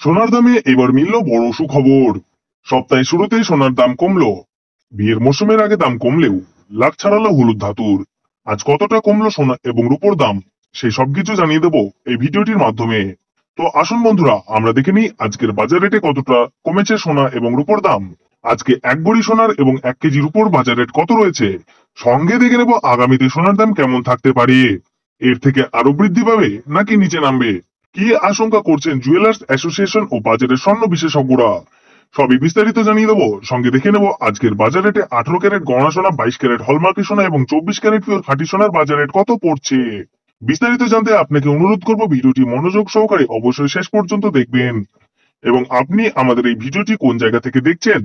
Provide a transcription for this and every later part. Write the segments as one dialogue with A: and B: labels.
A: সোনার দামে এবার মিলল বড় সুখবর। সপ্তাহের শুরুতে সোনার দাম কমলো। বিয়ের মৌসুমের আগে দাম কমলেও লাখ ছাড়ালো হলুদ ধাতুর। আজ কতটা কমলো সোনা এবং রূপোর দাম, সেই সবকিছু জানিয়ে দেবো এই ভিডিওটির মাধ্যমে। তো আসুন বন্ধুরা, আমরা দেখে নিই আজকের বাজার রেটে কতটা কমেছে সোনা এবং রূপোর দাম। আজকে এক ভরি সোনার এবং 1 কেজি রূপোর বাজার রেট কত রয়েছে, সঙ্গে দেখে নেব আগামীতে সোনার দাম কেমন থাকতে পারে। এর থেকে আরো বৃদ্ধি পাবে নাকি নিচে নামবে, কি আশঙ্কা করছেন জুয়েলার্স অ্যাসোসিয়েশন ও বাজারের স্বর্ণ বিশেষজ্ঞরা, সবই বিস্তারিত জানিয়ে দেবো। সঙ্গে দেখে নেব আজকের বাজার রেটে 18 ক্যারেট গহনা সোনা, 22 ক্যারেট হলমার্কি সোনা এবং 24 ক্যারেট পিওর খাঁটি সোনার বাজার রেট কত পড়ছে। বিস্তারিত জানতে আপনাকে অনুরোধ করব ভিডিওটি মনোযোগ সহকারে অবশ্যই শেষ পর্যন্ত দেখবেন। এবং আপনি আমাদের এই ভিডিওটি কোন জায়গা থেকে দেখছেন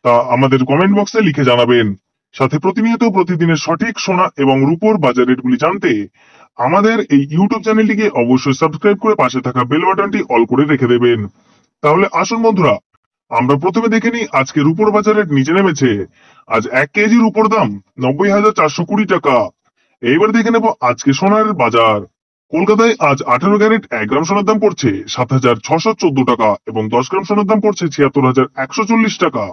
A: তা আমাদের কমেন্ট বক্সে লিখে জানাবেন। সাথে প্রতিনিয়ত প্রতিদিনের সঠিক সোনা এবং রূপোর বাজার রেটগুলি জানতে আমাদের এই ইউটিউব চ্যানেলটিকে অবশ্যই সাবস্ক্রাইব করে পাশে থাকা বেল বাটনটি অল করে রেখে দেবেন। তাহলে আসুন বন্ধুরা, আমরা প্রথমে দেখে নিই আজকে রূপোর বাজার রেট নিচে নেমেছে। আজ 1 কেজি রূপোর দাম 90,420 টাকা। এইবার দেখে নেব আজকে সোনার বাজার। কলকাতায় আজ 18 ক্যারেট 1 গ্রাম সোনার দাম পড়ছে 7,614 টাকা এবং 10 গ্রাম সোনার দাম পড়ছে 76,140 টাকা।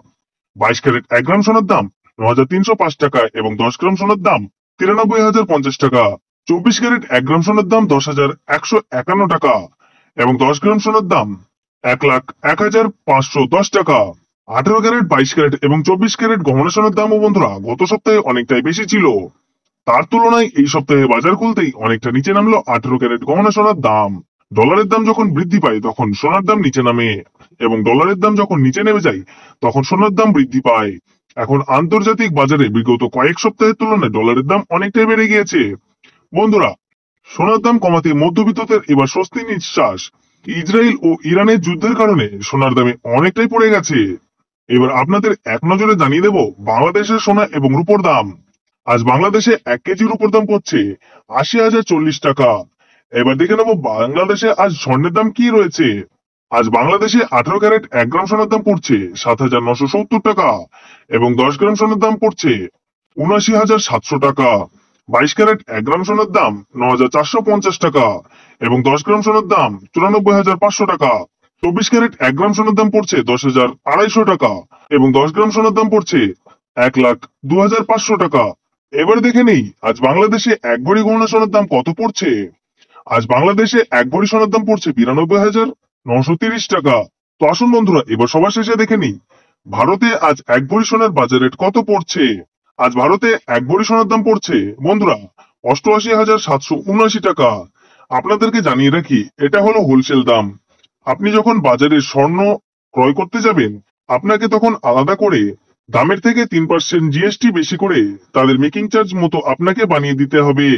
A: 22 ক্যারেট 1 গ্রাম সোনার দাম 9,305 টাকা এবং 10 গ্রাম সোনার দাম 93,050 টাকা। 24 ক্যারেট 1 গ্রাম সোনার দাম 10,151 টাকা এবং 10 গ্রাম সোনার দাম 1,01,510 টাকা। 18 ক্যারেট 22 ক্যারেট এবং 24 ক্যারেট গহনা সোনার দামও বন্ধুরা গত সপ্তাহে অনেকটাই বেশি ছিল। তার তুলনায় এই সপ্তাহে বাজার খুলতেই অনেকটা নিচে নামলো 18 ক্যারেট গহনা সোনার দাম। ডলারের দাম যখন বৃদ্ধি পায় তখন সোনার দাম নিচে নামে, এবং ডলারের দাম যখন নিচে নেমে যায় তখন সোনার দাম বৃদ্ধি পায়। এখন আন্তর্জাতিক বাজারে বিগত কয়েক সপ্তাহের তুলনায় ডলারের দাম অনেকটাই বেড়ে গিয়েছে। বন্ধুরা, সোনার দাম কমাতে মধ্যবিত্তদের এবার স্বস্তি নিঃশ্বাস। ইসরায়েল ও ইরানের যুদ্ধের কারণে সোনার দামে অনেকটাই পড়ে গেছে। এবার আপনাদের এক নজরে জানিয়ে দেব বাংলাদেশের সোনা এবং রূপোর দাম। আজ বাংলাদেশে 1 কেজি রূপোর দাম পড়ছে 80,040 টাকা। এবার দেখে নেব বাংলাদেশে আজ স্বর্ণের দাম কি রয়েছে। আজ বাংলাদেশে 18 ক্যারেট 1 গ্রাম সোনার দাম পড়ছে 7,970 টাকা এবং 10 গ্রাম সোনার দাম পড়ছে 79,700 টাকা। 22 ক্যারেট 1 গ্রাম সোনার দাম 9,450 টাকা এবং 10 গ্রাম সোনার দাম 94,500 টাকা। 24 ক্যারেট 1 গ্রাম সোনার দাম পড়ছে 10,250 টাকা এবং 10 গ্রাম সোনার দাম পড়ছে 1,02,500 টাকা। এবার দেখে নেই আজ বাংলাদেশে এক ভরি গহনা সোনার দাম কত পড়ছে। আজ বাংলাদেশে এক ভরি সোনার দাম পড়ছে 92,930 টাকা। তো আসুন বন্ধুরা, এবার সবার শেষে দেখে নিই ভারতে আজ এক ভরি সোনার বাজার রেট কত পড়ছে। আজ ভারতে এক ভরি সোনার দাম পড়ছে বন্ধুরা 88,779 টাকা। আপনাদেরকে জানিয়ে রাখি এটা হলো হোলসেল দাম। আপনি যখন বাজারে স্বর্ণ ক্রয় করতে যাবেন আপনাকে তখন আলাদা করে দামের থেকে 3% জিএসটি বেশি করে তাদের মেকিং চার্জ মতো আপনাকে বানিয়ে দিতে হবে।